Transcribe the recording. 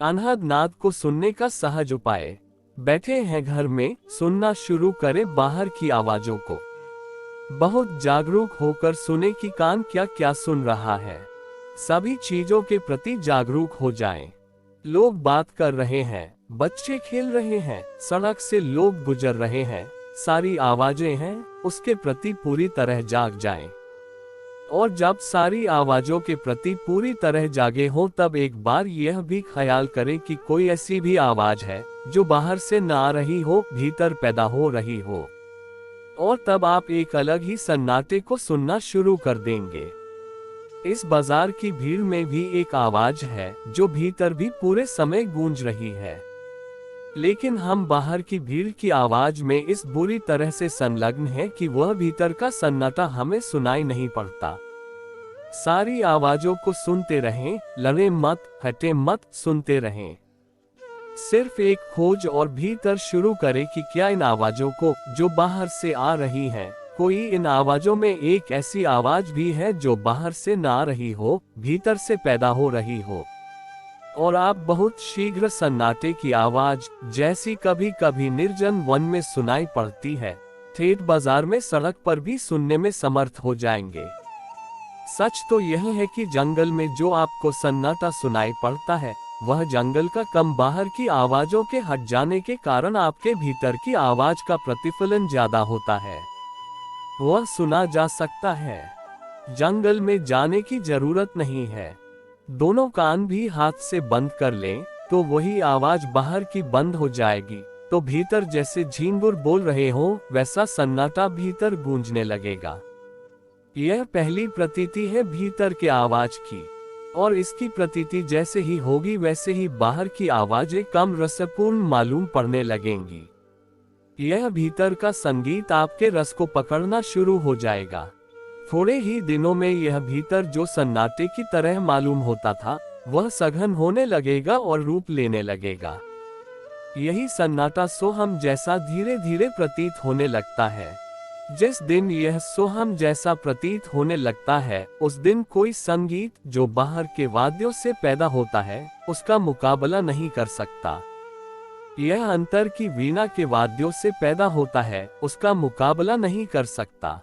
अनहद नाद को सुनने का सहज उपाय। बैठे हैं घर में, सुनना शुरू करें बाहर की आवाजों को। बहुत जागरूक होकर सुने कि कान क्या क्या सुन रहा है। सभी चीजों के प्रति जागरूक हो जाएं। लोग बात कर रहे हैं, बच्चे खेल रहे हैं, सड़क से लोग गुजर रहे हैं, सारी आवाजें हैं, उसके प्रति पूरी तरह जाग जाएं। और जब सारी आवाजों के प्रति पूरी तरह जागे हो तब एक बार यह भी ख्याल करें कि कोई ऐसी भी आवाज है जो बाहर से ना आ रही हो, भीतर पैदा हो रही हो। और तब आप एक अलग ही सन्नाटे को सुनना शुरू कर देंगे। इस बाजार की भीड़ में भी एक आवाज है जो भीतर भी पूरे समय गूंज रही है, लेकिन हम बाहर की भीड़ की आवाज में इस बुरी तरह से संलग्न हैं कि वह भीतर का सन्नाटा हमें सुनाई नहीं पड़ता। सारी आवाजों को सुनते रहें, लड़े मत, हटे मत, सुनते रहें। सिर्फ एक खोज और भीतर शुरू करें कि क्या इन आवाजों को जो बाहर से आ रही हैं, कोई इन आवाजों में एक ऐसी आवाज भी है जो बाहर से ना आ रही हो, भीतर से पैदा हो रही हो। और आप बहुत शीघ्र सन्नाटे की आवाज, जैसी कभी कभी निर्जन वन में सुनाई पड़ती है, ठेठ बाजार में, सड़क पर भी सुनने में समर्थ हो जाएंगे। सच तो यह है कि जंगल में जो आपको सन्नाटा सुनाई पड़ता है, वह जंगल का कम बाहर की आवाजों के हट जाने के कारण आपके भीतर की आवाज का प्रतिफलन ज्यादा होता है। वह सुना जा सकता है। जंगल में जाने की जरूरत नहीं है। दोनों कान भी हाथ से बंद कर लें तो वही आवाज बाहर की बंद हो जाएगी, तो भीतर जैसे झींगुर बोल रहे हो वैसा सन्नाटा भीतर गूंजने लगेगा। यह पहली प्रतीति है भीतर के आवाज की, और इसकी प्रतीति जैसे ही होगी वैसे ही बाहर की आवाजें कम रसपूर्ण मालूम पड़ने लगेंगी। यह भीतर का संगीत आपके रस को पकड़ना शुरू हो जाएगा। थोड़े ही दिनों में यह भीतर जो सन्नाटे की तरह मालूम होता था, वह सघन होने लगेगा और रूप लेने लगेगा। यही सन्नाटा सोहम जैसा धीरे धीरे प्रतीत होने लगता है। जिस दिन यह सोहम जैसा प्रतीत होने लगता है, उस दिन कोई संगीत जो बाहर के वाद्यों से पैदा होता है, उसका मुकाबला नहीं कर सकता। यह अंतर की वीणा के वाद्यों से पैदा होता है, उसका मुकाबला नहीं कर सकता।